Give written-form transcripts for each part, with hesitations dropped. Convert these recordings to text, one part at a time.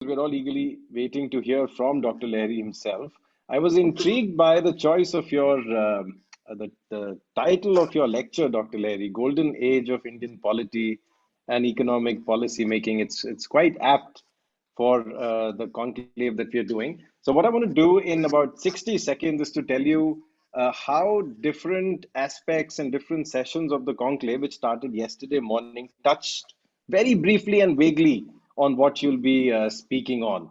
we're all eagerly waiting to hear from Dr. Lahiri himself. I was intrigued by the choice of the title of your lecture, Dr. Lahiri, Golden Age of Indian Polity and Economic Policy Making. It's quite apt for the conclave that we are doing. So what I want to do in about 60 seconds is to tell you how different aspects and different sessions of the conclave, which started yesterday morning, touched very briefly and vaguely on what you'll be speaking on.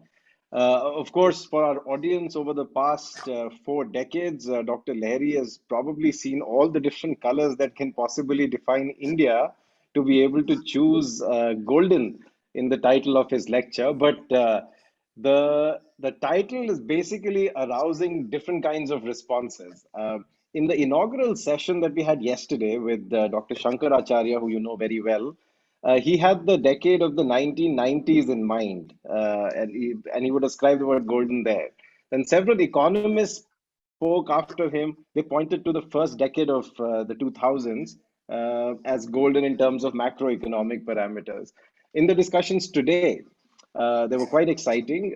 Of course, for our audience over the past 4 decades, Dr. Lahiri has probably seen all the different colors that can possibly define India to be able to choose golden in the title of his lecture. But the title is basically arousing different kinds of responses. In the inaugural session that we had yesterday with Dr. Shankar Acharya, who you know very well, he had the decade of the 1990s in mind, and he would ascribe the word golden there. Then several economists spoke after him. They pointed to the first decade of the 2000s as golden in terms of macroeconomic parameters. In the discussions today, they were quite exciting.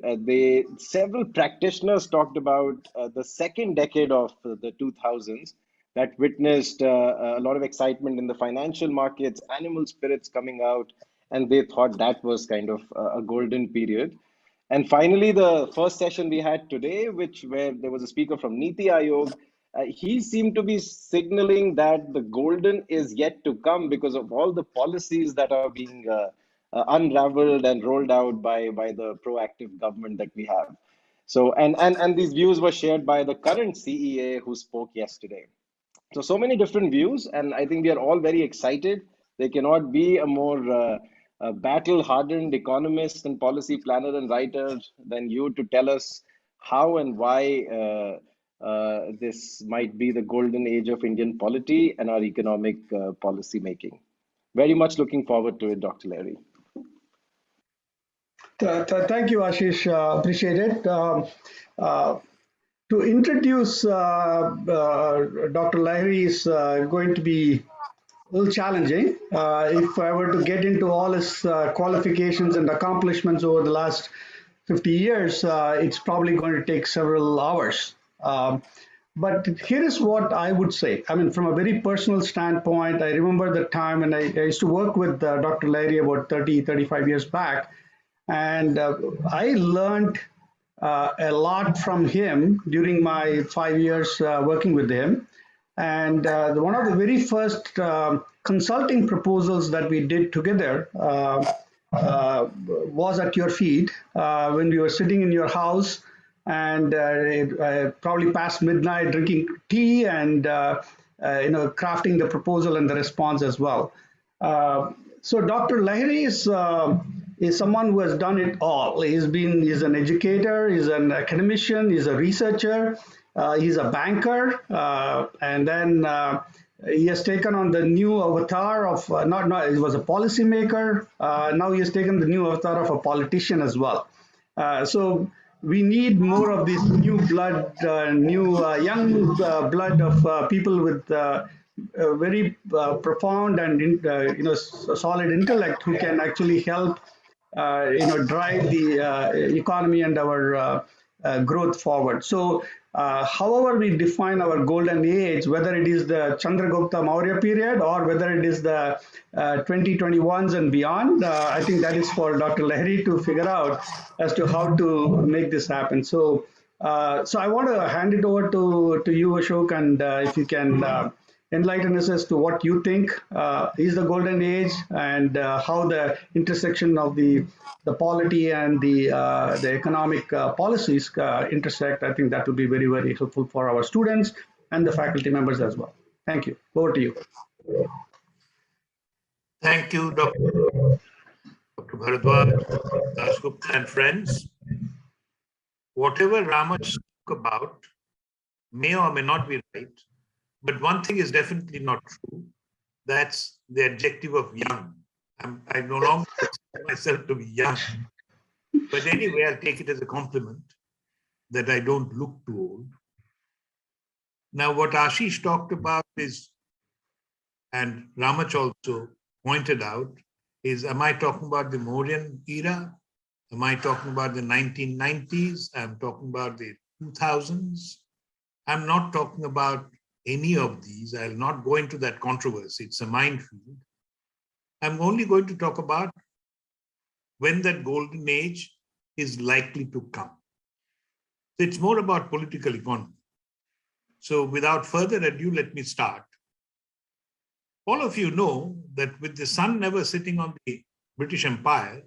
Several practitioners talked about the second decade of the 2000s that witnessed a lot of excitement in the financial markets, animal spirits coming out, and they thought that was kind of a golden period. And finally, the first session we had today, where there was a speaker from Niti Aayog, he seemed to be signaling that the golden is yet to come because of all the policies that are being unraveled and rolled out by the proactive government that we have. So, and these views were shared by the current CEA who spoke yesterday. So many different views, and I think we are all very excited. There cannot be a more battle-hardened economist and policy planner and writer than you to tell us how and why this might be the golden age of Indian polity and our economic policy making. Very much looking forward to it, Dr. Lahiri. Thank you, Ashish. Appreciate it. To introduce Dr. Lahiri is going to be a little challenging. If I were to get into all his qualifications and accomplishments over the last 50 years, it's probably going to take several hours. But here is what I would say. I mean, from a very personal standpoint, I remember the time when I used to work with Dr. Lahiri about 35 years back. And I learned a lot from him during my 5 years working with him. And one of the very first consulting proposals that we did together was at your feet when we were sitting in your house and probably past midnight drinking tea and crafting the proposal and the response as well. So Dr. Lahiri is someone who has done it all. He's an educator, he's an academician, he's a researcher, he's a banker, and then he has taken on the new avatar of he was a policymaker. Now he has taken the new avatar of a politician as well. So we need more of this new blood, young blood of people with very profound and solid intellect who can actually help drive the economy and our growth forward. So however we define our golden age, whether it is the Chandragupta Maurya period or whether it is the 2021s and beyond, I think that is for Dr. Lahiri to figure out as to how to make this happen. So I want to hand it over to you, Ashok, and if you can enlighten us as to what you think is the golden age and how the intersection of the polity and the economic policies intersect. I think that would be very, very helpful for our students and the faculty members as well. Thank you. Over to you. Thank you, Dr. Bharadwaj, Dasgupta and friends. Whatever Ramach spoke about may or may not be right, but one thing is definitely not true. That's the adjective of young. I no longer consider myself to be young. But anyway, I'll take it as a compliment that I don't look too old. Now, what Ashish talked about is, and Ramach also pointed out, is am I talking about the Mauryan era? Am I talking about the 1990s? I'm talking about the 2000s. I'm not talking about any of these. I'll not go into that controversy. It's a minefield. I'm only going to talk about when that golden age is likely to come. It's more about political economy. So without further ado, let me start. All of you know that with the sun never sitting on the British Empire,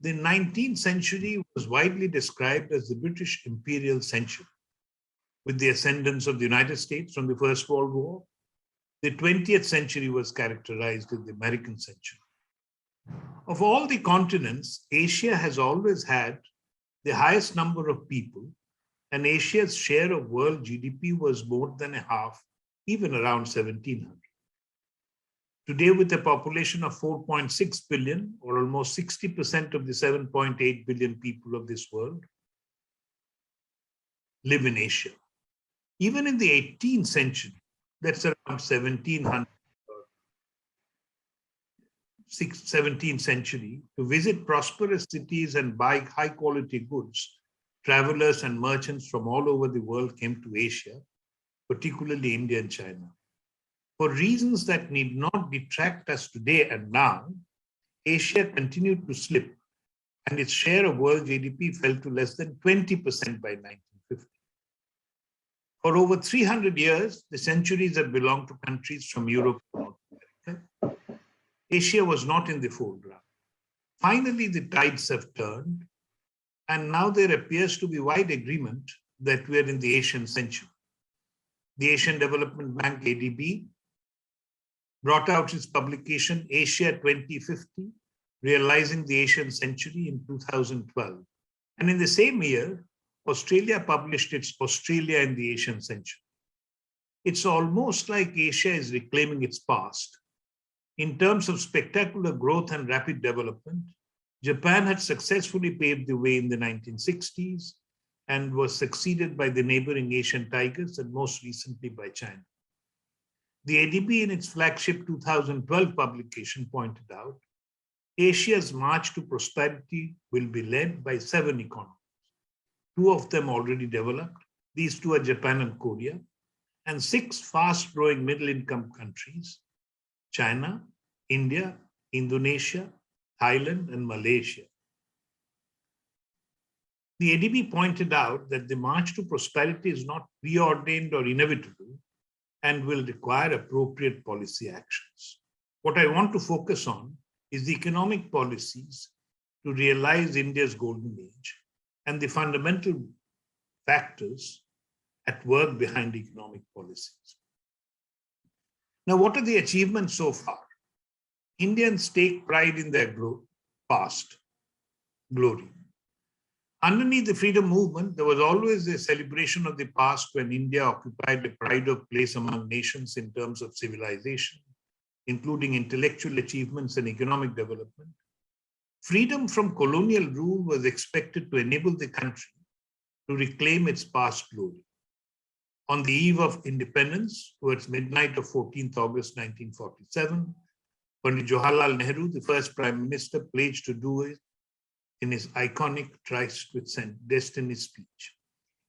the 19th century was widely described as the British imperial century. With the ascendance of the United States from the First World War, the 20th century was characterized as the American century. Of all the continents, Asia has always had the highest number of people, and Asia's share of world GDP was more than a half, even around 1700. Today, with a population of 4.6 billion, or almost 60% of the 7.8 billion people of this world, live in Asia. Even in the 18th century, that's around 1700, 17th century, to visit prosperous cities and buy high quality goods, travelers and merchants from all over the world came to Asia, particularly India and China. For reasons that need not detract us today and now, Asia continued to slip, and its share of world GDP fell to less than 20% by 1950. For over 300 years, the centuries have belonged to countries from Europe and North America. Asia was not in the foreground. Finally, the tides have turned, and now there appears to be wide agreement that we are in the Asian century. The Asian Development Bank, ADB, brought out its publication Asia 2050, Realizing the Asian Century in 2012. And in the same year, Australia published its Australia in the Asian Century. It's almost like Asia is reclaiming its past. In terms of spectacular growth and rapid development, Japan had successfully paved the way in the 1960s and was succeeded by the neighboring Asian tigers and most recently by China. The ADB in its flagship 2012 publication pointed out, Asia's march to prosperity will be led by 7 economies. 2 of them already developed. These 2 are Japan and Korea, and 6 fast-growing middle-income countries, China, India, Indonesia, Thailand, and Malaysia. The ADB pointed out that the march to prosperity is not preordained or inevitable and will require appropriate policy actions. What I want to focus on is the economic policies to realize India's golden age and the fundamental factors at work behind economic policies. Now, what are the achievements so far? Indians take pride in their past glory. Underneath the freedom movement, there was always a celebration of the past when India occupied a pride of place among nations in terms of civilization, including intellectual achievements and economic development. Freedom from colonial rule was expected to enable the country to reclaim its past glory. On the eve of independence, towards midnight of 14th August 1947, Pandit Jawaharlal Nehru, the first Prime Minister, pledged to do it in his iconic Tryst with Destiny speech.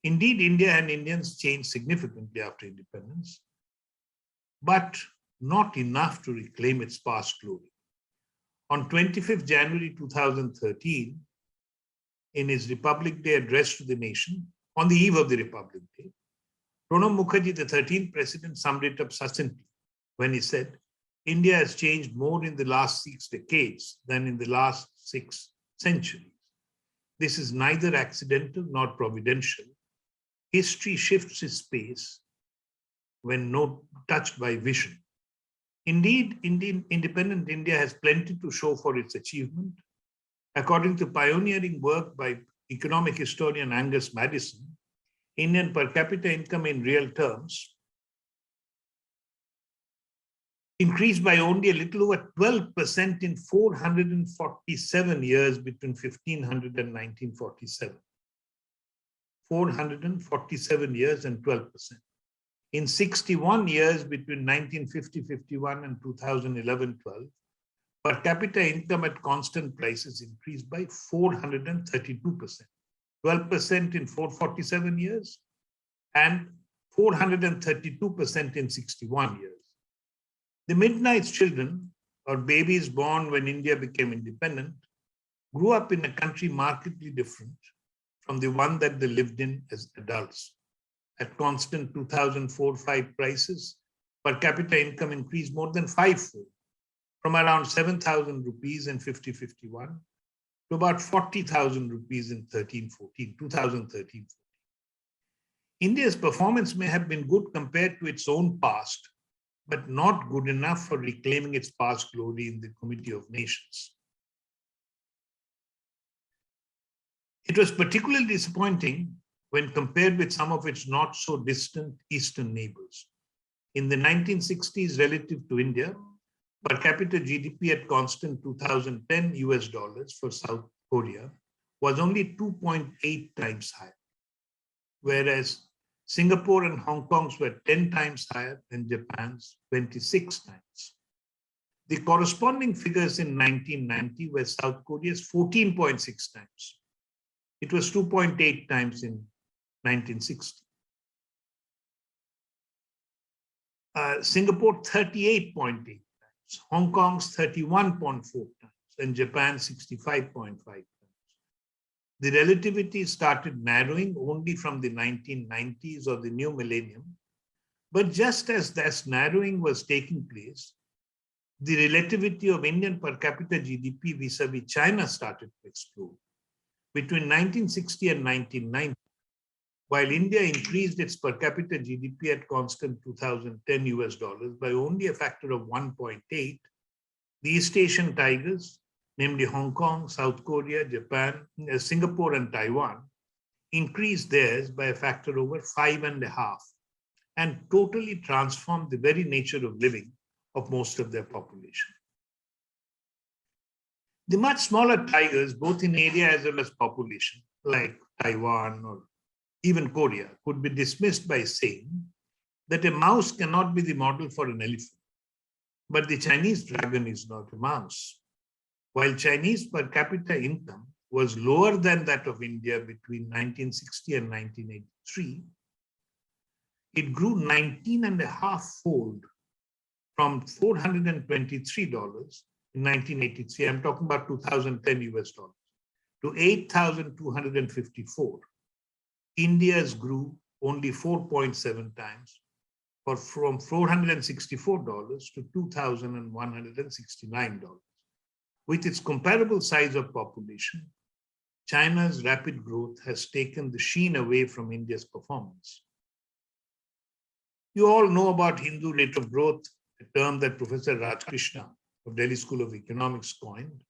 Indeed, India and Indians changed significantly after independence, but not enough to reclaim its past glory. On 25th January 2013, in his Republic Day address to the nation, on the eve of the Republic Day, Pranab Mukherjee, the 13th president, summed it up succinctly when he said, India has changed more in the last 6 decades than in the last 6 centuries. This is neither accidental nor providential. History shifts its pace when not touched by vision. Indeed, independent India has plenty to show for its achievement. According to pioneering work by economic historian Angus Maddison, Indian per capita income in real terms increased by only a little over 12% in 447 years between 1500 and 1947. 447 years and 12%. In 61 years between 1950-51 and 2011-12, per capita income at constant prices increased by 432%, 12% in 447 years, and 432% in 61 years. The midnight children, or babies born when India became independent, grew up in a country markedly different from the one that they lived in as adults. At constant 2004-5 prices, per capita income increased more than fivefold, from around 7,000 rupees in 50-51 to about 40,000 rupees in 2013-14. India's performance may have been good compared to its own past, but not good enough for reclaiming its past glory in the Committee of Nations. It was particularly disappointing when compared with some of its not so distant eastern neighbors. In the 1960s, relative to India, per capita GDP at constant 2010 US dollars for South Korea was only 2.8 times higher, whereas Singapore and Hong Kong's were 10 times higher and Japan's 26 times. The corresponding figures in 1990 were South Korea's 14.6 times. It was 2.8 times in 1960. Singapore 38.8 times, Hong Kong's 31.4 times, and Japan 65.5 times. The relativity started narrowing only from the 1990s or the new millennium, but just as this narrowing was taking place, the relativity of Indian per capita GDP vis-a-vis China started to explode. Between 1960 and 1990, while India increased its per capita GDP at constant 2010 US dollars by only a factor of 1.8, the East Asian tigers, namely Hong Kong, South Korea, Japan, Singapore, and Taiwan, increased theirs by a factor over 5.5 and totally transformed the very nature of living of most of their population. The much smaller tigers, both in area as well as population, like Taiwan or even Korea, could be dismissed by saying that a mouse cannot be the model for an elephant, but the Chinese dragon is not a mouse. While Chinese per capita income was lower than that of India between 1960 and 1983, it grew 19.5-fold from $423 in 1983, I'm talking about 2010 US dollars, to 8,254. India's grew only 4.7 times, from $464 to $2,169. With its comparable size of population, China's rapid growth has taken the sheen away from India's performance. You all know about Hindu rate of growth, a term that Professor Rajkrishna of Delhi School of Economics coined.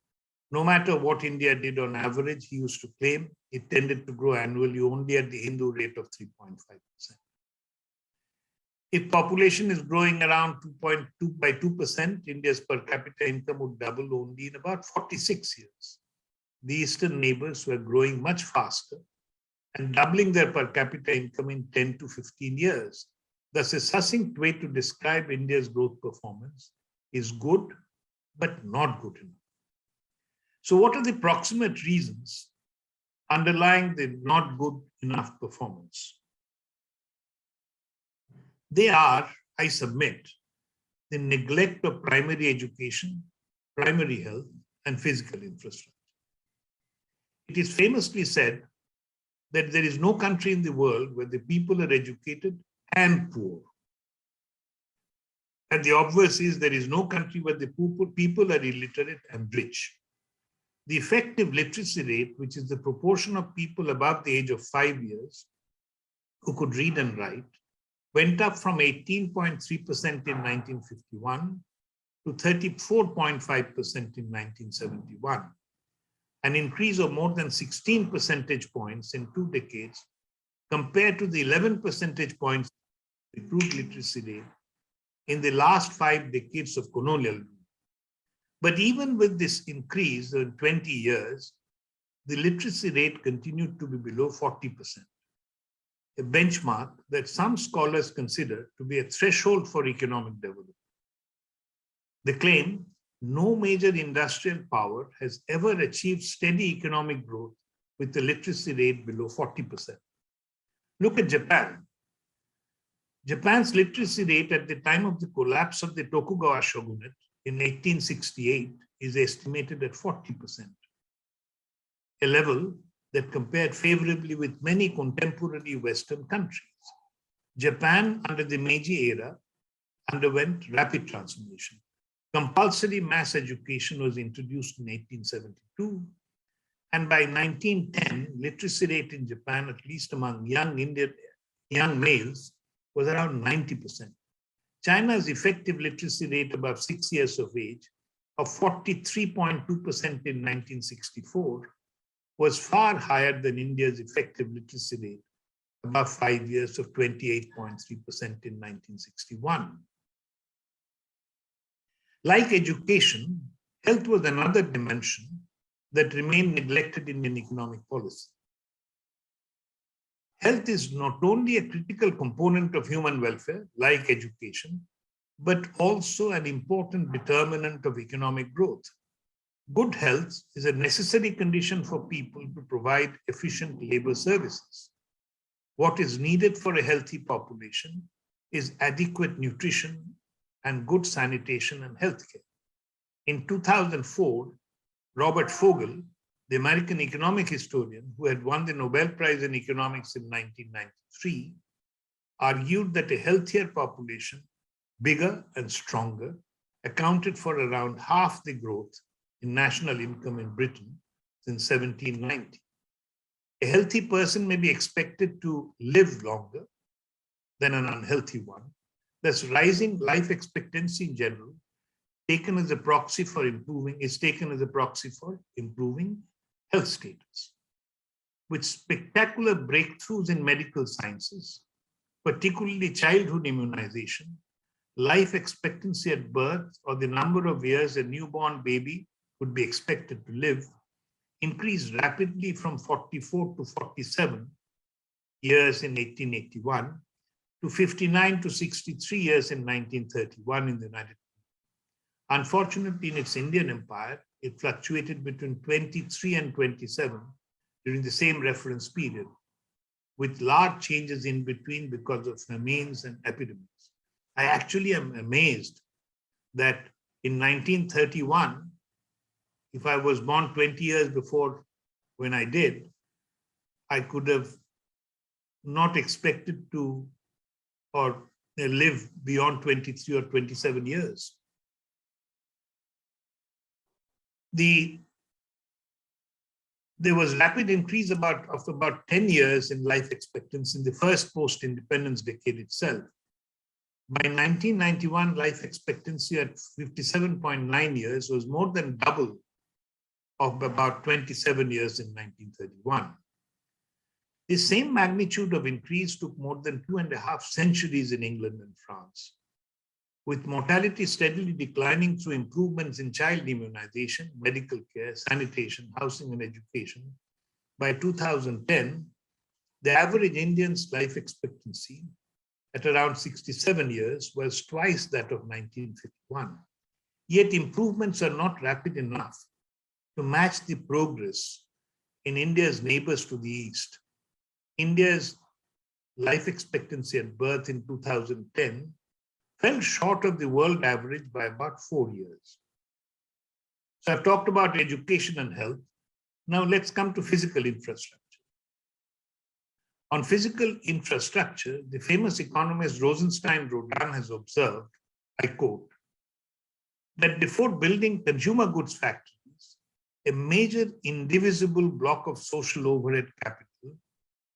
No matter what India did on average, he used to claim it tended to grow annually only at the Hindu rate of 3.5%. If population is growing around 2%, India's per capita income would double only in about 46 years. The eastern neighbors were growing much faster and doubling their per capita income in 10 to 15 years. Thus, a succinct way to describe India's growth performance is good, but not good enough. So what are the proximate reasons underlying the not good enough performance? They are, I submit, the neglect of primary education, primary health, and physical infrastructure. It is famously said that there is no country in the world where the people are educated and poor. And the obverse is there is no country where the people are illiterate and rich. The effective literacy rate, which is the proportion of people above the age of 5 years who could read and write, went up from 18.3% in 1951 to 34.5% in 1971, an increase of more than 16 percentage points in 2 decades compared to the 11 percentage points improved literacy rate in the last 5 decades of colonial rule. But even with this increase in 20 years, the literacy rate continued to be below 40%, a benchmark that some scholars consider to be a threshold for economic development. They claim No major industrial power has ever achieved steady economic growth with the literacy rate below 40%. Look at Japan. Japan's literacy rate at the time of the collapse of the Tokugawa shogunate in 1868 is estimated at 40%, a level that compared favorably with many contemporary Western countries. Japan, under the Meiji era, underwent rapid transformation. Compulsory mass education was introduced in 1872, and by 1910, literacy rate in Japan, at least among young males, was around 90%. China's effective literacy rate above 6 years of age of 43.2% in 1964 was far higher than India's effective literacy rate above 5 years of 28.3% in 1961. Like education, health was another dimension that remained neglected in Indian economic policy. Health is not only a critical component of human welfare, like education, but also an important determinant of economic growth. Good health is a necessary condition for people to provide efficient labor services. What is needed for a healthy population is adequate nutrition and good sanitation and healthcare. In 2004, Robert Fogel, the American economic historian who had won the Nobel Prize in Economics in 1993, argued that a healthier population, bigger and stronger, accounted for around half the growth in national income in Britain since 1790. A healthy person may be expected to live longer than an unhealthy one. Thus, rising life expectancy in general is taken as a proxy for improving health status. With spectacular breakthroughs in medical sciences, particularly childhood immunization, life expectancy at birth, or the number of years a newborn baby would be expected to live, increased rapidly from 44 to 47 years in 1881 to 59 to 63 years in 1931 in the United Kingdom. Unfortunately, in its Indian Empire, it fluctuated between 23 and 27 during the same reference period, with large changes in between because of famines and epidemics. I actually am amazed that in 1931, if I was born 20 years before when I did, I could have not expected to or live beyond 23 or 27 years. There was rapid increase of about 10 years in life expectancy in the first post-independence decade itself. By 1991, life expectancy at 57.9 years was more than double of about 27 years in 1931. The same magnitude of increase took more than 2.5 centuries in England and France. With mortality steadily declining through improvements in child immunization, medical care, sanitation, housing, and education, by 2010, the average Indian's life expectancy at around 67 years was twice that of 1951. Yet improvements are not rapid enough to match the progress in India's neighbors to the east. India's life expectancy at birth in 2010 fell short of the world average by about 4 years. So I've talked about education and health. Now let's come to physical infrastructure. On physical infrastructure, the famous economist Rosenstein-Rodan has observed, I quote, that before building consumer goods factories, a major indivisible block of social overhead capital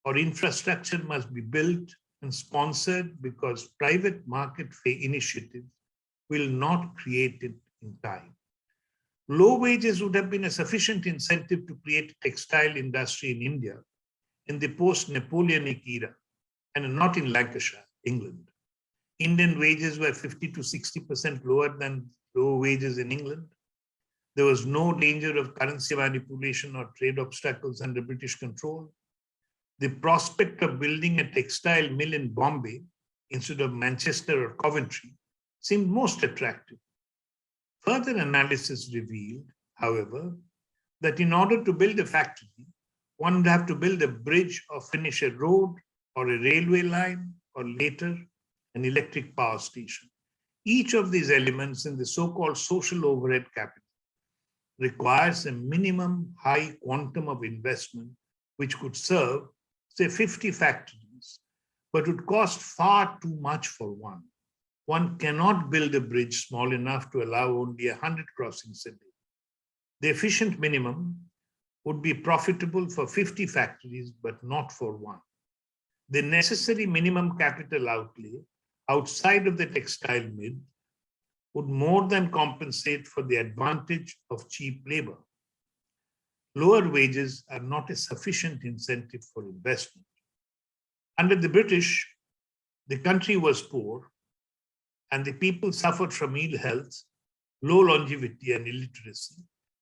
or infrastructure must be built and sponsored because private market initiatives will not create it in time. Low wages would have been a sufficient incentive to create a textile industry in India in the post-Napoleonic era, and not in Lancashire, England. Indian wages were 50 to 60% lower than low wages in England. There was no danger of currency manipulation or trade obstacles under British control. The prospect of building a textile mill in Bombay instead of Manchester or Coventry seemed most attractive. Further analysis revealed, however, that in order to build a factory, one would have to build a bridge or finish a road or a railway line or later an electric power station. Each of these elements in the so-called social overhead capital requires a minimum high quantum of investment which could serve, say, 50 factories, but would cost far too much for one. One cannot build a bridge small enough to allow only 100 crossings a day. The efficient minimum would be profitable for 50 factories, but not for one. The necessary minimum capital outlay outside of the textile mill would more than compensate for the advantage of cheap labor. Lower wages are not a sufficient incentive for investment. Under the British, the country was poor and the people suffered from ill health, low longevity and illiteracy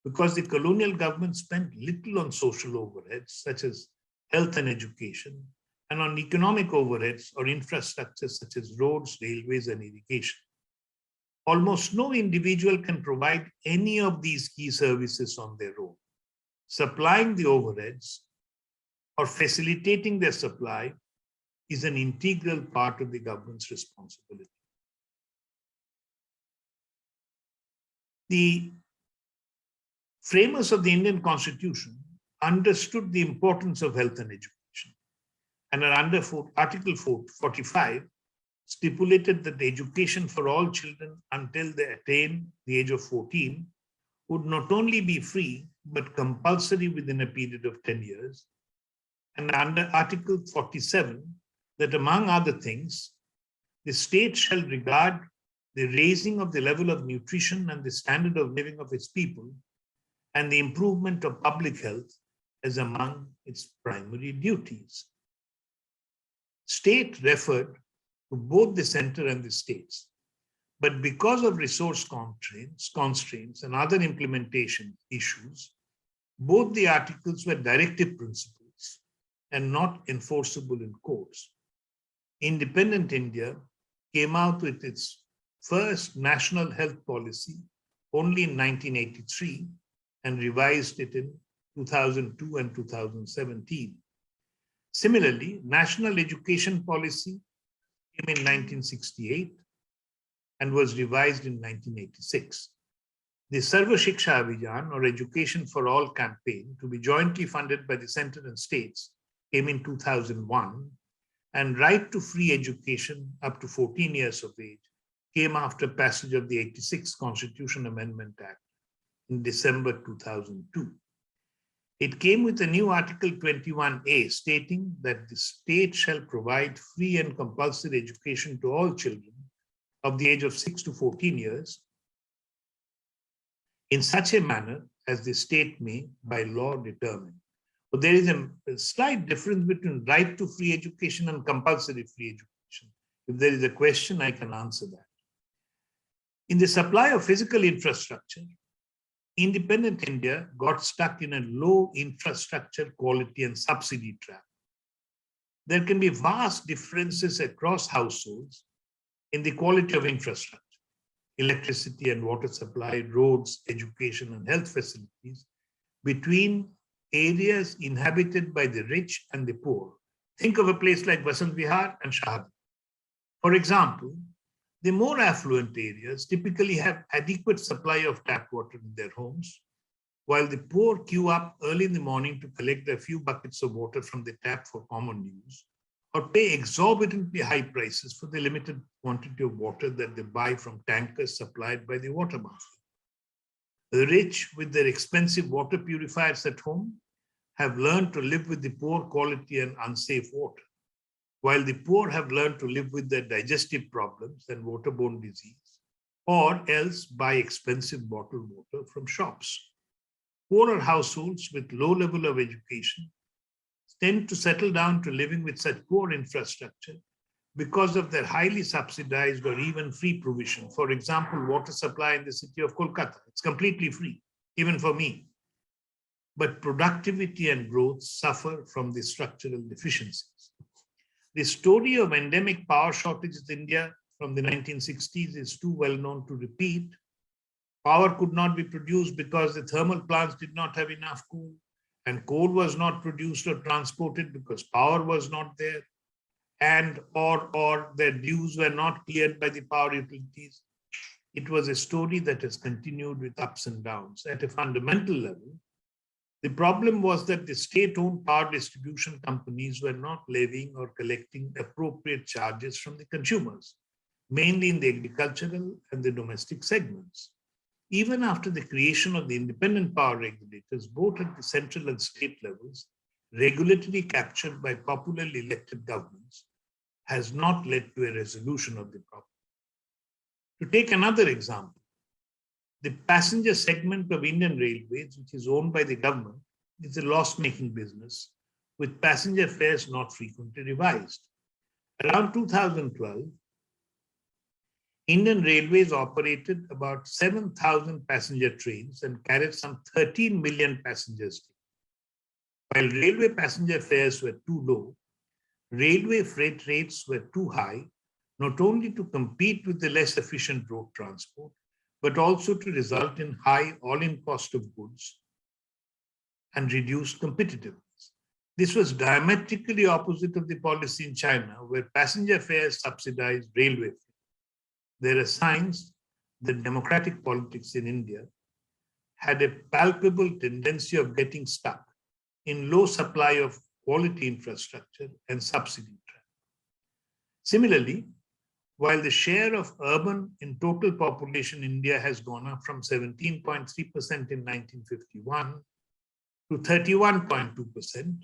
because the colonial government spent little on social overheads such as health and education and on economic overheads or infrastructure such as roads, railways and irrigation. Almost no individual can provide any of these key services on their own. Supplying the overheads or facilitating their supply is an integral part of the government's responsibility. The framers of the Indian Constitution understood the importance of health and education, and under Article 45 stipulated that the education for all children until they attain the age of 14 would not only be free, but compulsory within a period of 10 years. And under Article 47, that among other things, the state shall regard the raising of the level of nutrition and the standard of living of its people and the improvement of public health as among its primary duties. State referred to both the center and the states. But because of resource constraints and other implementation issues, both the articles were directive principles and not enforceable in courts. Independent India came out with its first national health policy only in 1983 and revised it in 2002 and 2017. Similarly, national education policy came in 1968 and was revised in 1986. The Sarva Shiksha Abhiyan, or Education for All campaign, to be jointly funded by the center and states, came in 2001, and right to free education up to 14 years of age came after passage of the 86th Constitution Amendment Act in December 2002. It came with a new Article 21A stating that the state shall provide free and compulsory education to all children of the age of 6 to 14 years in such a manner as the state may by law determine. But there is a slight difference between right to free education and compulsory free education. If there is a question, I can answer that. In the supply of physical infrastructure, independent India got stuck in a low infrastructure quality and subsidy trap. There can be vast differences across households in the quality of infrastructure, electricity and water supply, roads, education and health facilities between areas inhabited by the rich and the poor. Think of a place like Vasant Vihar and Shahad. For example, the more affluent areas typically have adequate supply of tap water in their homes, while the poor queue up early in the morning to collect a few buckets of water from the tap for common use, or pay exorbitantly high prices for the limited quantity of water that they buy from tankers supplied by the water mafia. The rich, with their expensive water purifiers at home, have learned to live with the poor quality and unsafe water, while the poor have learned to live with their digestive problems and waterborne disease, or else buy expensive bottled water from shops. Poorer households with low level of education tend to settle down to living with such poor infrastructure because of their highly subsidized or even free provision. For example, water supply in the city of Kolkata. It's completely free, even for me. But productivity and growth suffer from the structural deficiencies. The story of endemic power shortages in India from the 1960s is too well known to repeat, Power could not be produced because the thermal plants did not have enough coal, and coal was not produced or transported because power was not there, and or their dues were not cleared by the power utilities. It was a story that has continued with ups and downs. At a fundamental level, the problem was that the state-owned power distribution companies were not levying or collecting appropriate charges from the consumers, mainly in the agricultural and the domestic segments. Even after the creation of the independent power regulators, both at the central and state levels, regulatory capture by popularly elected governments has not led to a resolution of the problem. To take another example, the passenger segment of Indian Railways, which is owned by the government, is a loss-making business with passenger fares not frequently revised. Around 2012, Indian Railways operated about 7,000 passenger trains and carried some 13 million passengers. While railway passenger fares were too low, railway freight rates were too high, not only to compete with the less efficient road transport, but also to result in high all-in cost of goods and reduced competitiveness. This was diametrically opposite of the policy in China, where passenger fares subsidized railway fares. There are signs that democratic politics in India had a palpable tendency of getting stuck in low supply of quality infrastructure and subsidy trap. Similarly, while the share of urban in total population in India has gone up from 17.3% in 1951 to 31.2%,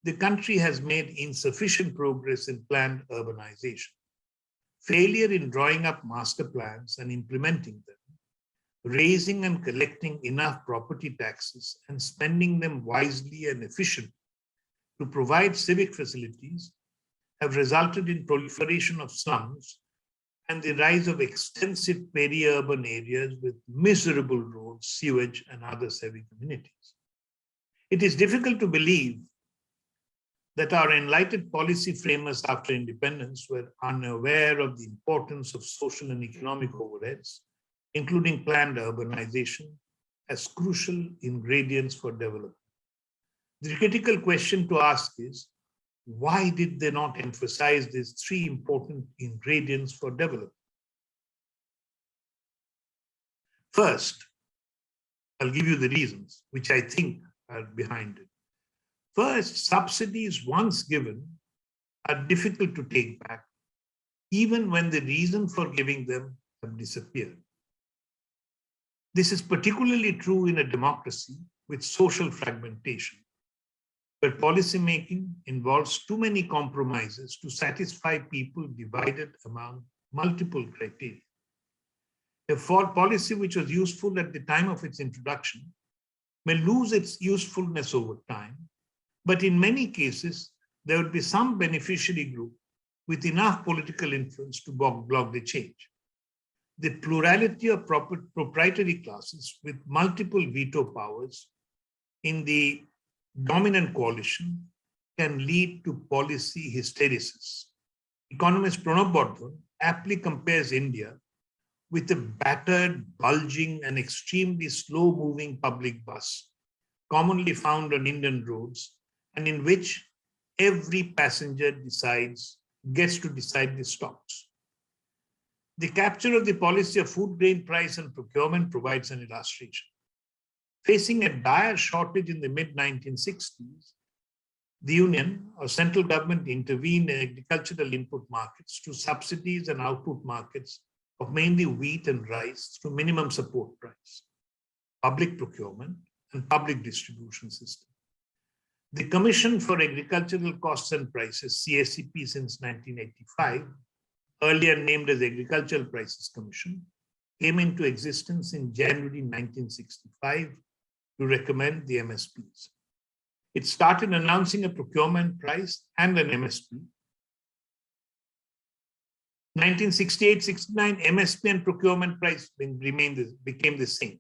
the country has made insufficient progress in planned urbanization. Failure in drawing up master plans and implementing them, raising and collecting enough property taxes and spending them wisely and efficiently to provide civic facilities have resulted in proliferation of slums and the rise of extensive peri-urban areas with miserable roads, sewage, and other civic amenities. It is difficult to believe that our enlightened policy framers after independence were unaware of the importance of social and economic overheads, including planned urbanization, as crucial ingredients for development. The critical question to ask is, why did they not emphasize these three important ingredients for development? First, I'll give you the reasons which I think are behind it. First, subsidies once given are difficult to take back, even when the reason for giving them have disappeared. This is particularly true in a democracy with social fragmentation, where policymaking involves too many compromises to satisfy people divided among multiple criteria. A policy which was useful at the time of its introduction may lose its usefulness over time, but in many cases, there would be some beneficiary group with enough political influence to block the change. The plurality of proprietary classes with multiple veto powers in the dominant coalition can lead to policy hysteresis. Economist Pranab Bardhan aptly compares India with a battered, bulging, and extremely slow-moving public bus, commonly found on Indian roads, and in which every passenger gets to decide the stops. The capture of the policy of food grain price and procurement provides an illustration. Facing a dire shortage in the mid-1960s, the union or central government intervened in agricultural input markets through subsidies and output markets of mainly wheat and rice through minimum support price, public procurement, and public distribution system. The Commission for Agricultural Costs and Prices, CACP since 1985, earlier named as Agricultural Prices Commission, came into existence in January 1965 to recommend the MSPs. It started announcing a procurement price and an MSP. 1968-69, MSP and procurement price became the same.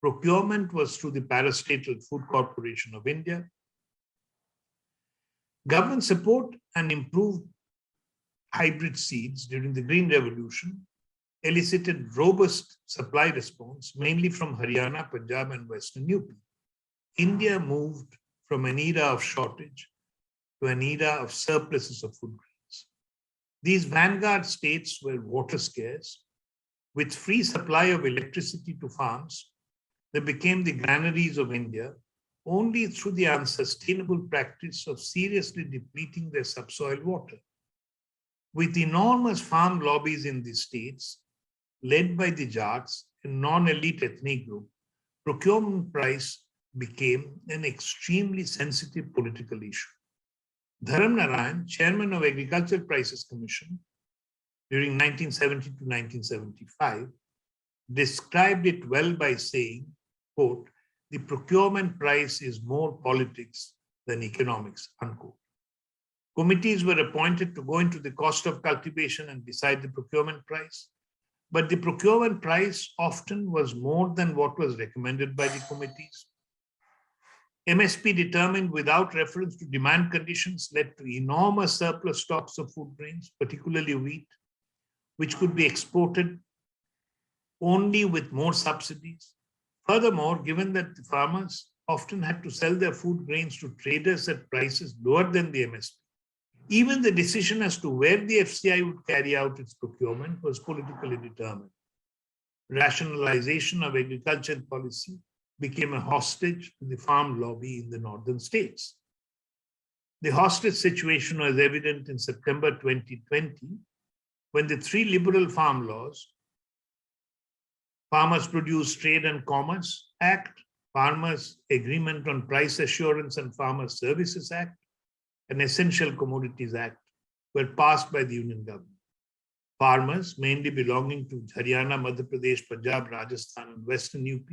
Procurement was through the Parastatal Food Corporation of India. Government support and improved hybrid seeds during the Green Revolution elicited robust supply response, mainly from Haryana, Punjab, and Western UP. India moved from an era of shortage to an era of surpluses of food grains. These vanguard states were water scarce. With free supply of electricity to farms, they became the granaries of India only through the unsustainable practice of seriously depleting their subsoil water. With enormous farm lobbies in these states, led by the Jats, a non-elite ethnic group, procurement price became an extremely sensitive political issue. Dharam Narayan, chairman of Agricultural Prices Commission during 1970 to 1975, described it well by saying, quote, "The procurement price is more politics than economics," unquote. Committees were appointed to go into the cost of cultivation and decide the procurement price. But the procurement price often was more than what was recommended by the committees. MSP determined without reference to demand conditions led to enormous surplus stocks of food grains, particularly wheat, which could be exported only with more subsidies. Furthermore, given that the farmers often had to sell their food grains to traders at prices lower than the MSP, even the decision as to where the FCI would carry out its procurement was politically determined. Rationalization of agricultural policy became a hostage to the farm lobby in the northern states. The hostage situation was evident in September 2020, when the three liberal farm laws, Farmers Produce Trade and Commerce Act, Farmers Agreement on Price Assurance and Farmer Services Act, and Essential Commodities Act, were passed by the Union government. Farmers, mainly belonging to Haryana, Madhya Pradesh, Punjab, Rajasthan, and Western UP,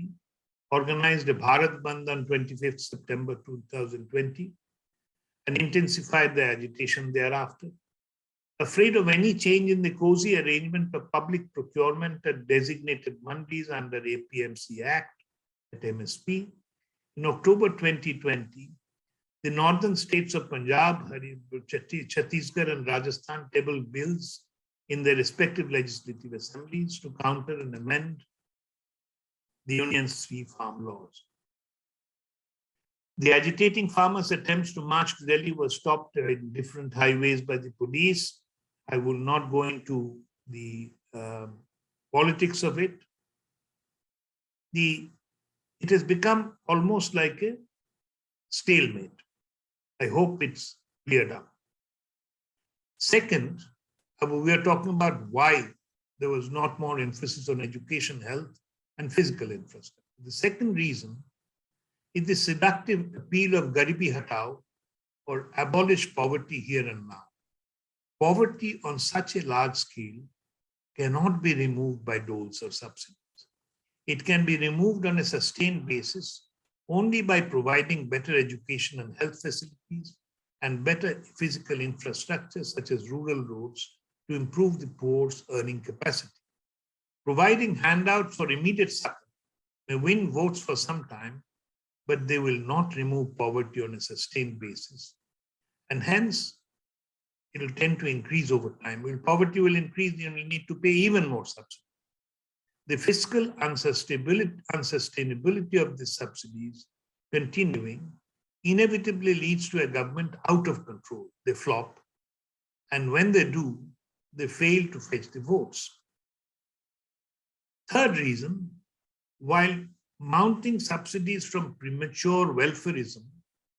organized a Bharat Bandh on 25th September 2020 and intensified their agitation thereafter. Afraid of any change in the cozy arrangement of public procurement at designated mandis under APMC Act at MSP, in October 2020, the northern states of Punjab, Chhattisgarh, and Rajasthan tabled bills in their respective legislative assemblies to counter and amend the union's three farm laws. The agitating farmers' attempts to march to Delhi were stopped in different highways by the police. I will not go into the politics of it. It has become almost like a stalemate. I hope it's cleared up. Second, we are talking about why there was not more emphasis on education, health, and physical infrastructure. The second reason is the seductive appeal of Garibi Hatao, or abolish poverty here and now. Poverty on such a large scale cannot be removed by doles or subsidies. It can be removed on a sustained basis only by providing better education and health facilities and better physical infrastructure such as rural roads to improve the poor's earning capacity. Providing handouts for immediate succor may win votes for some time, but they will not remove poverty on a sustained basis. And hence, it will tend to increase over time. When poverty will increase, you will need to pay even more subsidies. The fiscal unsustainability of the subsidies continuing inevitably leads to a government out of control. They flop. And when they do, they fail to fetch the votes. Third reason, while mounting subsidies from premature welfarism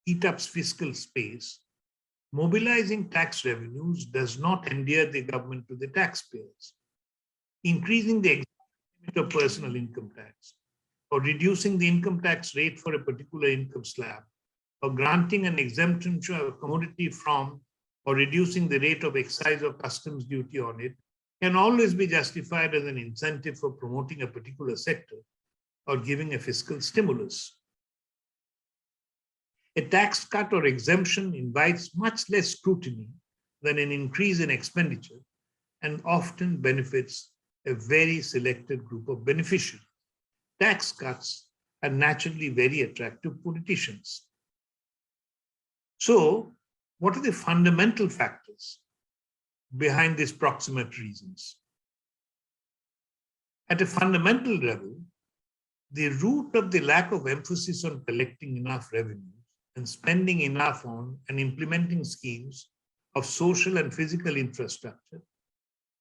eat up fiscal space, mobilizing tax revenues does not endear the government to the taxpayers. Increasing the exemption of personal income tax, or reducing the income tax rate for a particular income slab, or granting an exemption to a commodity from, or reducing the rate of excise or customs duty on it, can always be justified as an incentive for promoting a particular sector or giving a fiscal stimulus. A tax cut or exemption invites much less scrutiny than an increase in expenditure and often benefits a very selected group of beneficiaries. Tax cuts are naturally very attractive to politicians. So, what are the fundamental factors behind these proximate reasons? At a fundamental level, the root of the lack of emphasis on collecting enough revenue and spending enough on and implementing schemes of social and physical infrastructure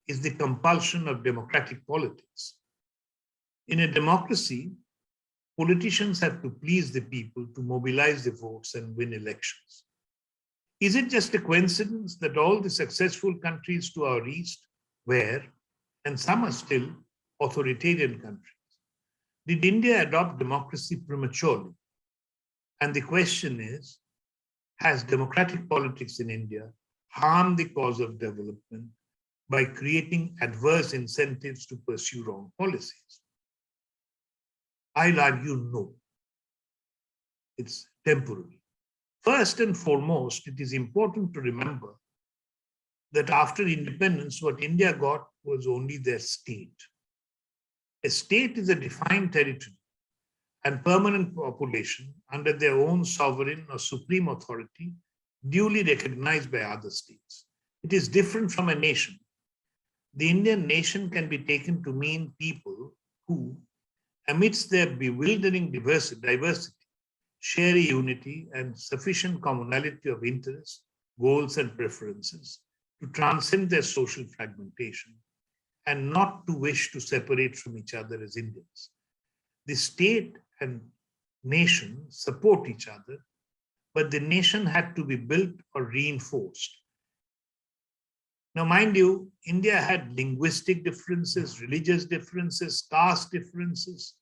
is the compulsion of democratic politics. In a democracy, politicians have to please the people to mobilize the votes and win elections. Is it just a coincidence that all the successful countries to our east were, and some are still, authoritarian countries? Did India adopt democracy prematurely? And the question is, has democratic politics in India harmed the cause of development by creating adverse incentives to pursue wrong policies? I'll argue no. It's temporary. First and foremost, it is important to remember that after independence, what India got was only their state. A state is a defined territory and permanent population under their own sovereign or supreme authority, duly recognized by other states. It is different from a nation. The Indian nation can be taken to mean people who, amidst their bewildering diversity, share a unity and sufficient commonality of interests, goals, and preferences to transcend their social fragmentation and not to wish to separate from each other as Indians. The state and nation support each other, but the nation had to be built or reinforced. Now, mind you, India had linguistic differences, religious differences, caste differences,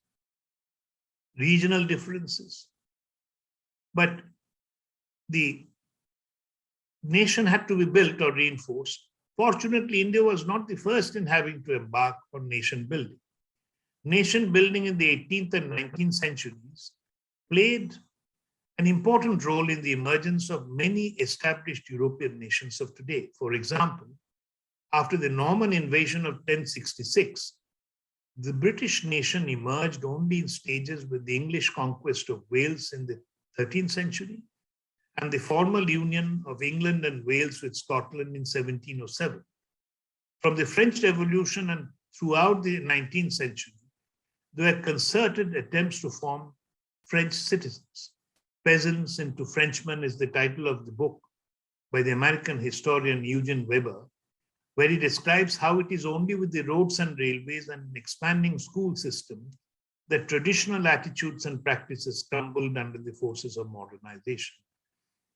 regional differences. But the nation had to be built or reinforced. Fortunately, India was not the first in having to embark on nation building. Nation building in the 18th and 19th centuries played an important role in the emergence of many established European nations of today. For example, after the Norman invasion of 1066, the British nation emerged only in stages with the English conquest of Wales in the 13th century and the formal union of England and Wales with Scotland in 1707. From the French Revolution and throughout the 19th century, there were concerted attempts to form French citizens. Peasants into Frenchmen is the title of the book by the American historian Eugene Weber, where he describes how it is only with the roads and railways and an expanding school system that traditional attitudes and practices crumbled under the forces of modernization.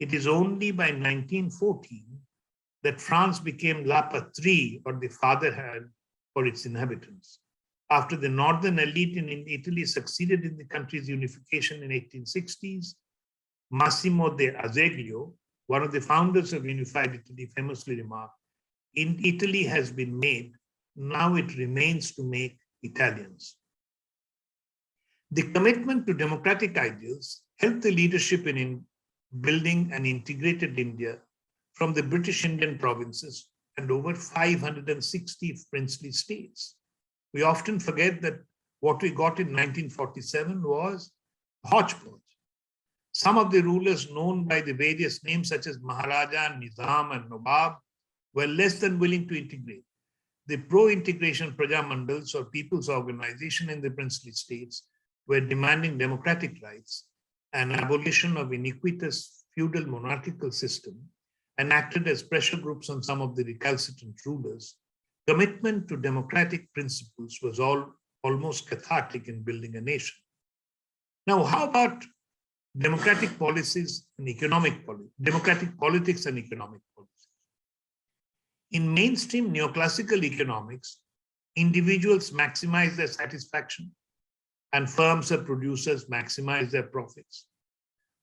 It is only by 1914 that France became la patrie, or the fatherland, for its inhabitants. After the northern elite in Italy succeeded in the country's unification in 1860s, Massimo de Azeglio, one of the founders of unified Italy, famously remarked, "In Italy has been made, now it remains to make Italians." The commitment to democratic ideals helped the leadership in building an integrated India from the British Indian provinces and over 560 princely states. We often forget that what we got in 1947 was hodgepodge. Some of the rulers known by the various names such as Maharaja, Nizam, and Nawab were less than willing to integrate. The pro-integration Praja Mandals, or people's organization in the princely states, were demanding democratic rights and abolition of iniquitous feudal monarchical system, and acted as pressure groups on some of the recalcitrant rulers. Commitment to democratic principles was almost cathartic in building a nation. Now, how about democratic policies and democratic politics and economic policies? In mainstream neoclassical economics, individuals maximize their satisfaction and firms or producers maximize their profits.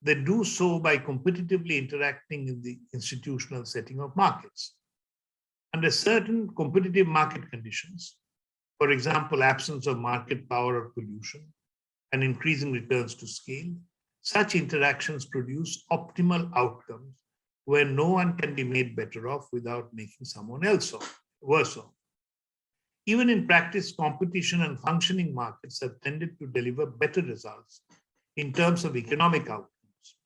They do so by competitively interacting in the institutional setting of markets. Under certain competitive market conditions, for example, absence of market power or pollution, and increasing returns to scale, such interactions produce optimal outcomes where no one can be made better off without making someone else worse off. Even in practice, competition and functioning markets have tended to deliver better results in terms of economic outcomes.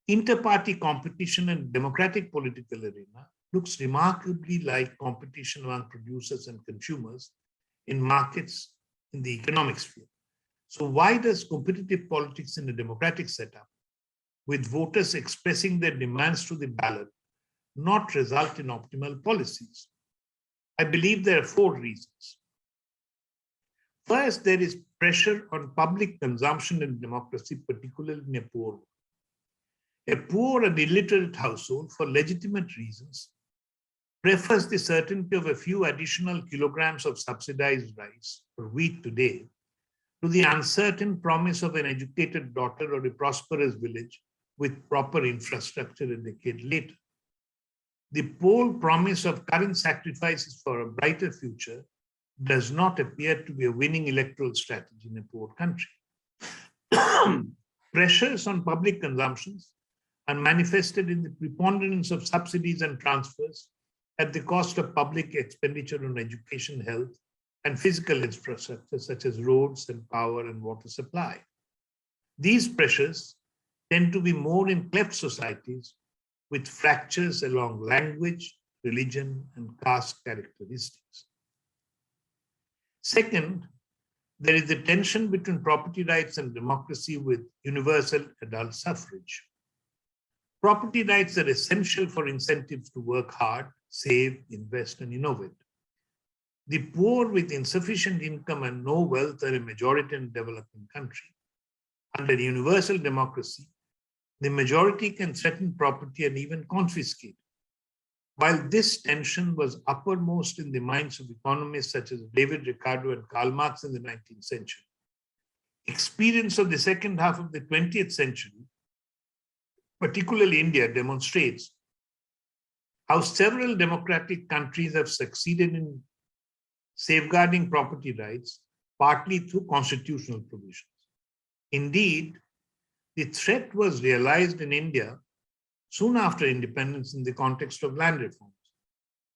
Inter-party competition in democratic political arena looks remarkably like competition among producers and consumers in markets in the economic sphere. So why does competitive politics in a democratic setup, with voters expressing their demands through the ballot, not result in optimal policies? I believe there are 4 reasons. First, there is pressure on public consumption in democracy, particularly in a poor one. A poor and illiterate household, for legitimate reasons, prefers the certainty of a few additional kilograms of subsidized rice or wheat today to the uncertain promise of an educated daughter or a prosperous village with proper infrastructure a decade later. The poor promise of current sacrifices for a brighter future does not appear to be a winning electoral strategy in a poor country. Pressures on public consumptions are manifested in the preponderance of subsidies and transfers at the cost of public expenditure on education, health, and physical infrastructure such as roads and power and water supply. These pressures tend to be more in cleft societies with fractures along language, religion, and caste characteristics. Second, there is the tension between property rights and democracy with universal adult suffrage. Property rights are essential for incentives to work hard, save, invest, and innovate. The poor with insufficient income and no wealth are a majority in a developing country. Under universal democracy, the majority can threaten property and even confiscate. While this tension was uppermost in the minds of economists such as David Ricardo and Karl Marx in the 19th century, experience of the second half of the 20th century, particularly India, demonstrates how several democratic countries have succeeded in safeguarding property rights, partly through constitutional provisions. Indeed, the threat was realized in India soon after independence in the context of land reforms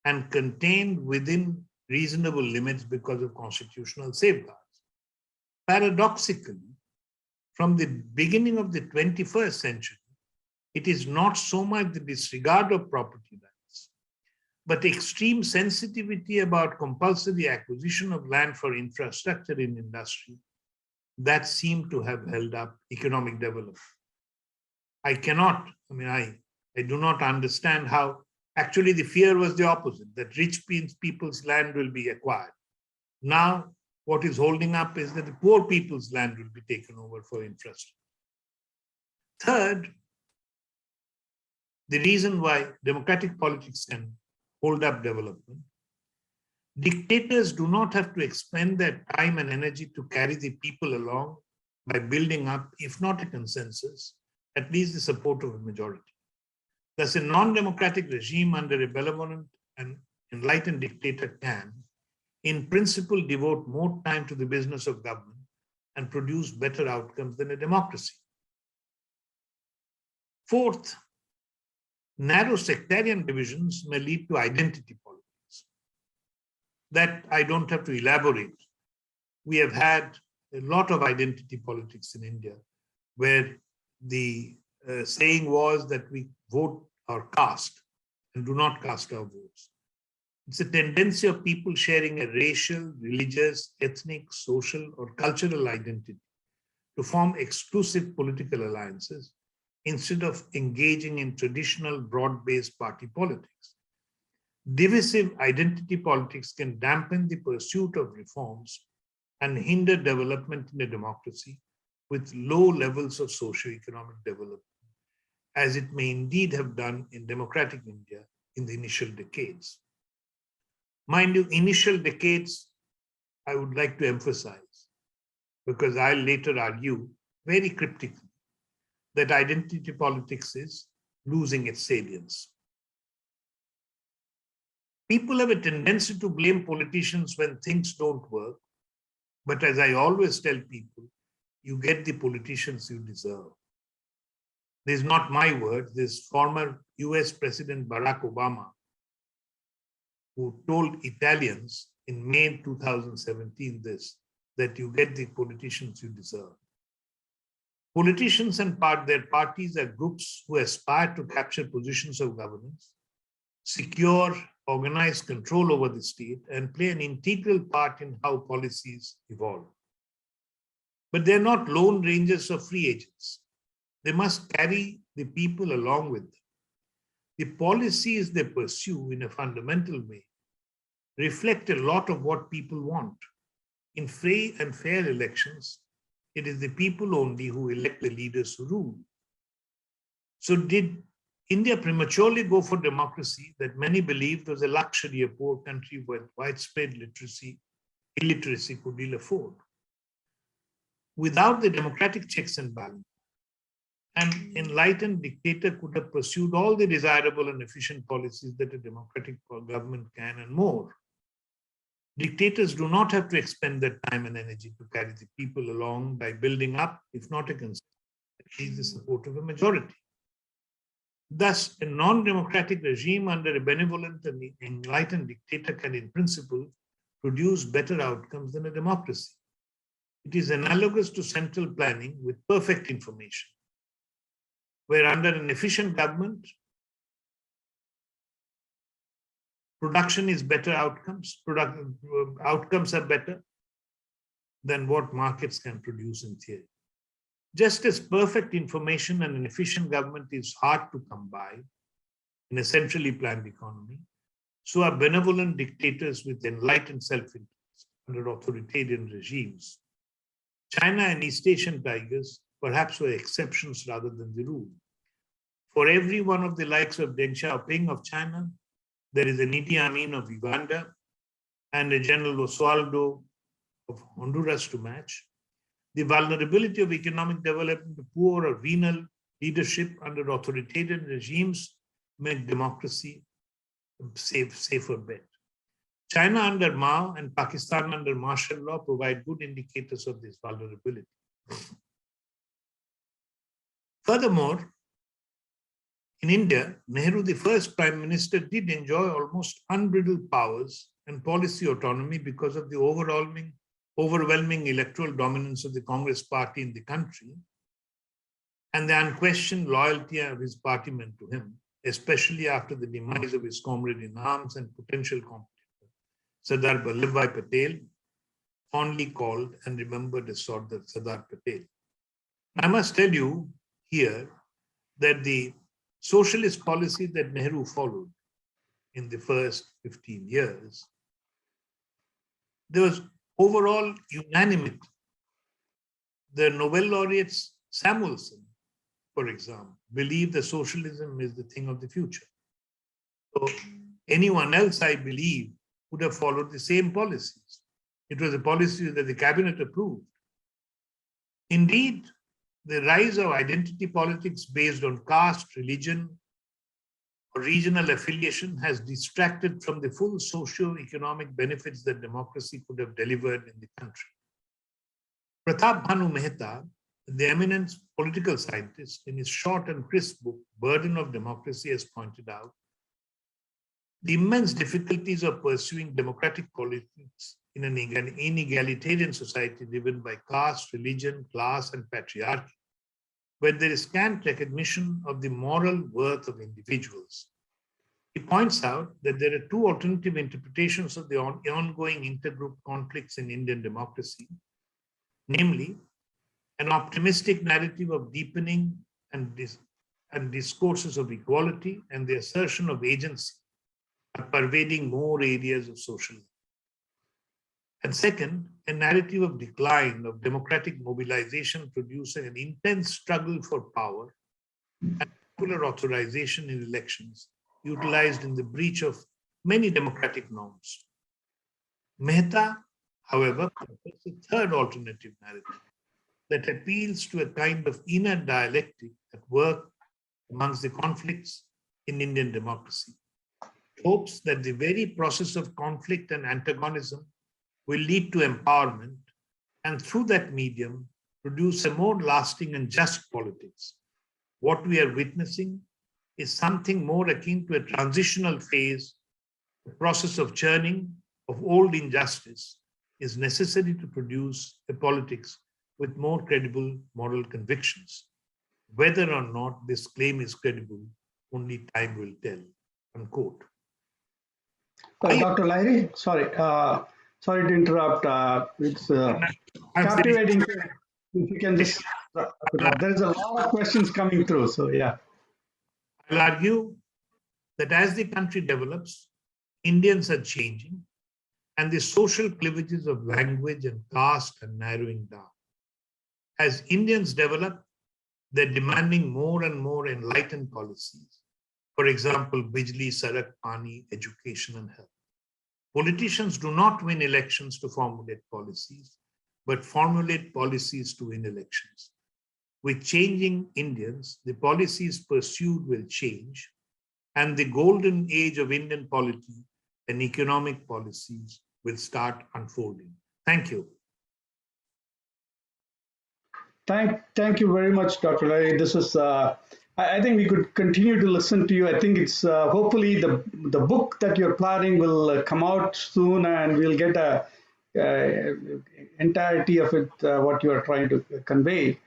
and contained within reasonable limits because of constitutional safeguards. Paradoxically, from the beginning of the 21st century, it is not so much the disregard of property rights, but extreme sensitivity about compulsory acquisition of land for infrastructure in industry that seem to have held up economic development. I do not understand how actually the fear was the opposite, that rich people's land will be acquired. Now, what is holding up is that the poor people's land will be taken over for infrastructure. Third, the reason why democratic politics can hold up development, dictators do not have to expend their time and energy to carry the people along by building up, if not a consensus, at least the support of a majority. Thus, a non-democratic regime under a benevolent and enlightened dictator can, in principle, devote more time to the business of government and produce better outcomes than a democracy. Fourth, narrow sectarian divisions may lead to identity politics. That I don't have to elaborate. We have had a lot of identity politics in India, where the saying was that we vote our caste and do not cast our votes. It's a tendency of people sharing a racial, religious, ethnic, social, or cultural identity to form exclusive political alliances instead of engaging in traditional broad-based party politics. Divisive identity politics can dampen the pursuit of reforms and hinder development in a democracy with low levels of socio-economic development, as it may indeed have done in democratic India in the initial decades. Mind you, initial decades, I would like to emphasize, because I'll later argue very cryptically that identity politics is losing its salience. People have a tendency to blame politicians when things don't work, but as I always tell people, you get the politicians you deserve. This is not my word. This former US President Barack Obama, who told Italians in May 2017 that you get the politicians you deserve. Politicians and their parties are groups who aspire to capture positions of governance, secure, organized control over the state and play an integral part in how policies evolve. But they're not lone rangers or free agents. They must carry the people along with them. The policies they pursue in a fundamental way reflect a lot of what people want. In free and fair elections, it is the people only who elect the leaders who rule. So did India prematurely go for democracy that many believed was a luxury a poor country with widespread illiteracy could ill afford? Without the democratic checks and balances, an enlightened dictator could have pursued all the desirable and efficient policies that a democratic government can and more. Dictators do not have to expend their time and energy to carry the people along by building up, if not a consensus, at least the support of a majority. Thus, a non-democratic regime under a benevolent and enlightened dictator can, in principle, produce better outcomes than a democracy. It is analogous to central planning with perfect information, where under an efficient government, production is better outcomes. Outcomes are better than what markets can produce in theory. Just as perfect information and an efficient government is hard to come by in a centrally planned economy, so are benevolent dictators with enlightened self-interest under authoritarian regimes. China and East Asian tigers perhaps were exceptions rather than the rule. For every one of the likes of Deng Xiaoping of China, there is an Idi Amin of Uganda and a General Oswaldo of Honduras to match. The vulnerability of economic development to poor or venal leadership under authoritarian regimes make democracy a safer bet. China under Mao and Pakistan under martial law provide good indicators of this vulnerability. Furthermore, in India, Nehru, the first prime minister, did enjoy almost unbridled powers and policy autonomy because of the overwhelming electoral dominance of the Congress party in the country and the unquestioned loyalty of his party men to him, especially after the demise of his comrade in arms and potential competitor, Sardar Vallabhbhai Patel, fondly called and remembered as Sardar Patel. I must tell you here that the socialist policy that Nehru followed in the first 15 years, there was overall unanimity. The Nobel laureates Samuelson, for example, believed that socialism is the thing of the future. So anyone else, I believe, would have followed the same policies. It was a policy that the cabinet approved. Indeed, the rise of identity politics based on caste, religion, or regional affiliation has distracted from the full socio-economic benefits that democracy could have delivered in the country. Pratap Bhanu Mehta, the eminent political scientist, in his short and crisp book, Burden of Democracy, has pointed out the immense difficulties of pursuing democratic politics in an inegalitarian society driven by caste, religion, class, and patriarchy, where there is scant recognition of the moral worth of individuals. He points out that there are two alternative interpretations of the ongoing intergroup conflicts in Indian democracy, namely, an optimistic narrative of deepening and discourses of equality and the assertion of agency are pervading more areas of social life. And second, a narrative of decline of democratic mobilization producing an intense struggle for power and popular authorization in elections utilized in the breach of many democratic norms. Mehta, however, proposes a third alternative narrative that appeals to a kind of inner dialectic at work amongst the conflicts in Indian democracy. It hopes that the very process of conflict and antagonism will lead to empowerment and through that medium produce a more lasting and just politics. What we are witnessing is something more akin to a transitional phase. The process of churning of old injustice is necessary to produce a politics with more credible moral convictions. Whether or not this claim is credible, only time will tell, unquote. Dr. Lahiri, sorry to interrupt. It's captivating. If you can just wrap it up. There's a lot of questions coming through. So yeah. I'll argue that as the country develops, Indians are changing and the social cleavages of language and caste are narrowing down. As Indians develop, they're demanding more and more enlightened policies. For example, Bijli, Sadak, Pani, education and health. Politicians do not win elections to formulate policies, but formulate policies to win elections. With changing Indians, the policies pursued will change, and the golden age of Indian polity and economic policies will start unfolding. Thank you. Thank you very much, Dr. Lahiri. This is, I think we could continue to listen to you. I think it's hopefully the book that you're planning will come out soon, and we'll get a entirety of it, what you are trying to convey.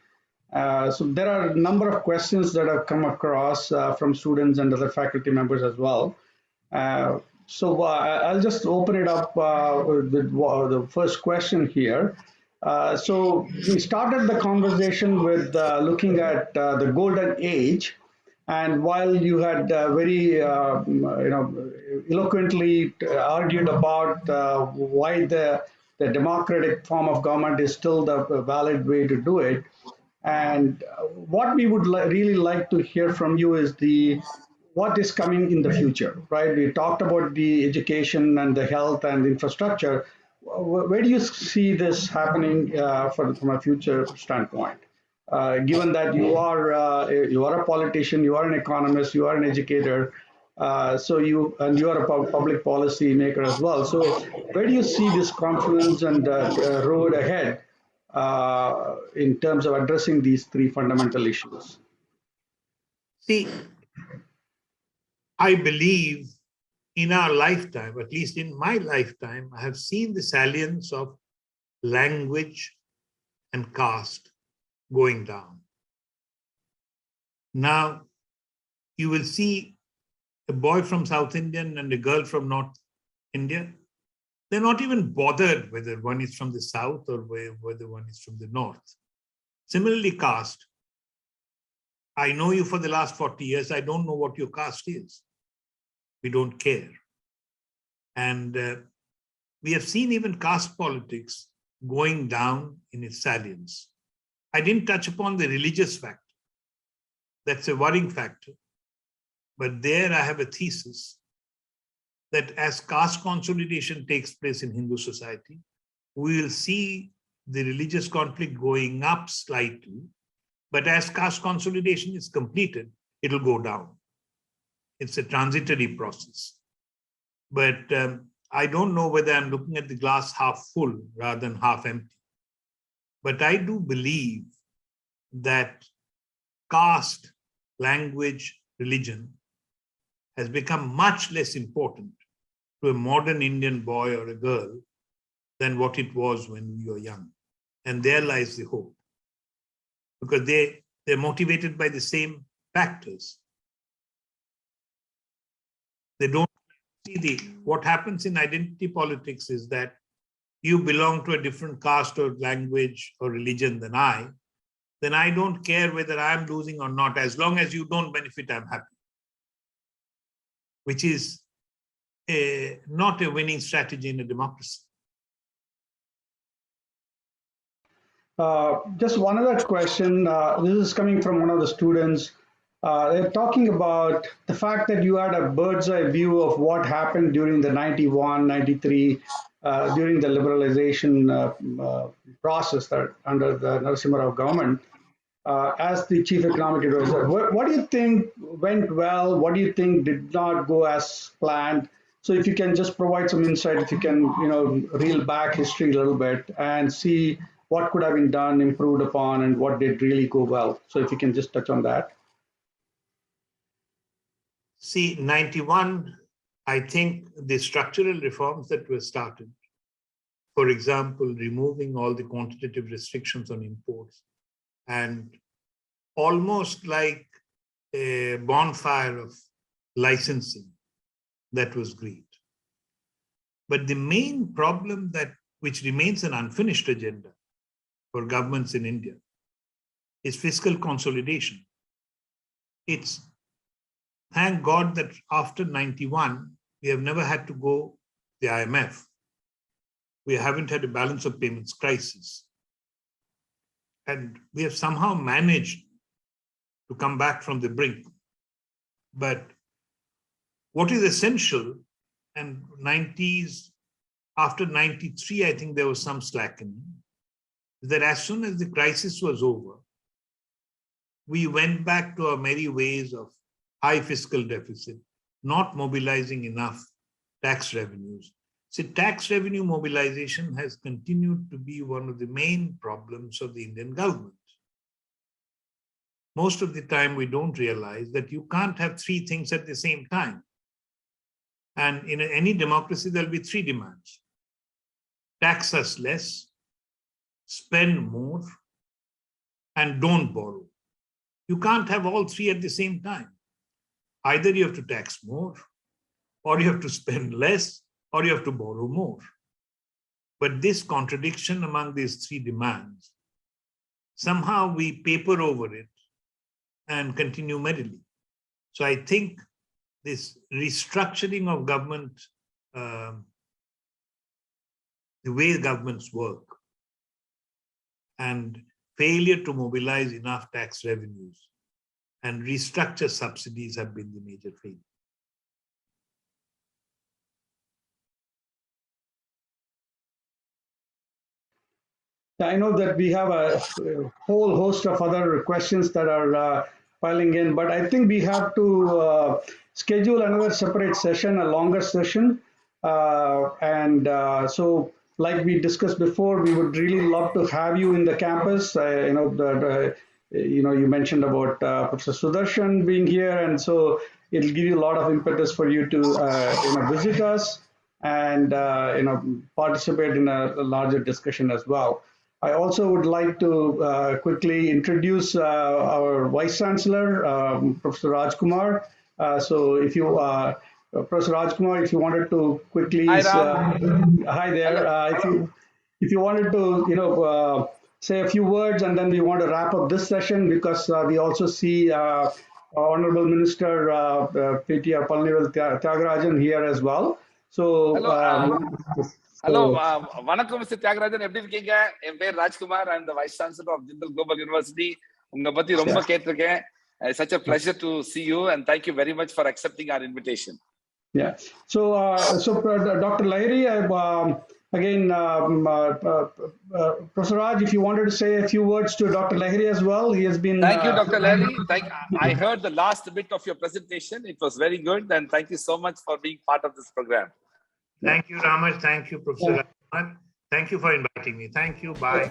So there are a number of questions that have come across from students and other faculty members as well. I'll just open it up with the first question here. So we started the conversation with looking at the golden age, and while you had very eloquently argued about why the democratic form of government is still the valid way to do it, and what we would really like to hear from you is what is coming in the future, right? We talked about the education and the health and infrastructure. Where do you see this happening from a future standpoint? Given that you are a politician, you are an economist, you are an educator, you are a public policy maker as well. So where do you see this confluence and road ahead in terms of addressing these three fundamental issues? See, I believe in our lifetime, at least in my lifetime, I have seen the salience of language and caste going down. Now, you will see a boy from South India and a girl from North India. They're not even bothered whether one is from the South or whether one is from the North. Similarly, caste. I know you for the last 40 years. I don't know what your caste is. We don't care. And we have seen even caste politics going down in its salience. I didn't touch upon the religious factor. That's a worrying factor. But there I have a thesis that as caste consolidation takes place in Hindu society, we will see the religious conflict going up slightly. But as caste consolidation is completed, it will go down. It's a transitory process. But I don't know whether I'm looking at the glass half full rather than half empty. But I do believe that caste, language, religion has become much less important to a modern Indian boy or a girl than what it was when we were young. And there lies the hope. Because they're motivated by the same factors. They don't see what happens in identity politics is that you belong to a different caste or language or religion than I, then I don't care whether I'm losing or not. As long as you don't benefit, I'm happy. Which is not a winning strategy in a democracy. Just one other question. This is coming from one of the students. They're talking about the fact that you had a bird's eye view of what happened during the 91, 93, during the liberalization process that under the Narasimha Rao government. As the chief economic advisor, what do you think went well? What do you think did not go as planned? So if you can just provide some insight, if you can, reel back history a little bit and see what could have been done, improved upon, and what did really go well. So if you can just touch on that. See, 91, I think the structural reforms that were started, for example, removing all the quantitative restrictions on imports, and almost like a bonfire of licensing, that was great. But the main problem which remains an unfinished agenda for governments in India is fiscal consolidation. It's, thank God that after 91, we have never had to go the IMF. We haven't had a balance of payments crisis. And we have somehow managed to come back from the brink. But what is essential, and 90s, after 93, I think there was some slackening, that as soon as the crisis was over, we went back to our merry ways of high fiscal deficit, not mobilizing enough tax revenues. See, tax revenue mobilization has continued to be one of the main problems of the Indian government. Most of the time, we don't realize that you can't have three things at the same time. And in any democracy, there'll be three demands. Tax us less, spend more, and don't borrow. You can't have all three at the same time. Either you have to tax more, or you have to spend less, or you have to borrow more. But this contradiction among these three demands, somehow we paper over it and continue merrily. So I think this restructuring of government, the way governments work, and failure to mobilize enough tax revenues and restructure subsidies have been the major failure. I know that we have a whole host of other questions that are piling in, but I think we have to schedule another separate session, a longer session. So, like we discussed before, we would really love to have you in the campus. You mentioned about Professor Sudarshan being here, and so it'll give you a lot of impetus for you to visit us and participate in a larger discussion as well. I also would like to quickly introduce our Vice Chancellor, Professor Rajkumar. So if you, Professor Rajkumar, if you wanted to quickly, hi, Ram. Hi there. If you wanted to, say a few words, and then we want to wrap up this session because we also see Honorable Minister PTR Palnivel Tyagarajan here as well. So, hello, vanakkam Mr. Tyagarajan, எப்படி இருக்கீங்க? என் பேர் Rajkumar. I'm the Vice Chancellor of Jindal Global University. உங்களை பத்தி ரொம்ப கேட்டிருக்கேன். It's such a pleasure to see you, and thank you very much for accepting our invitation. Yeah. So, Dr. Lahiri, again, Professor Raj, if you wanted to say a few words to Dr. Lahiri as well, he has been. Thank you, Dr. Lahiri. I heard the last bit of your presentation. It was very good, and thank you so much for being part of this program. Thank you, Ramesh. Thank you, Professor Rajkumar. Thank you for inviting me. Thank you. Bye.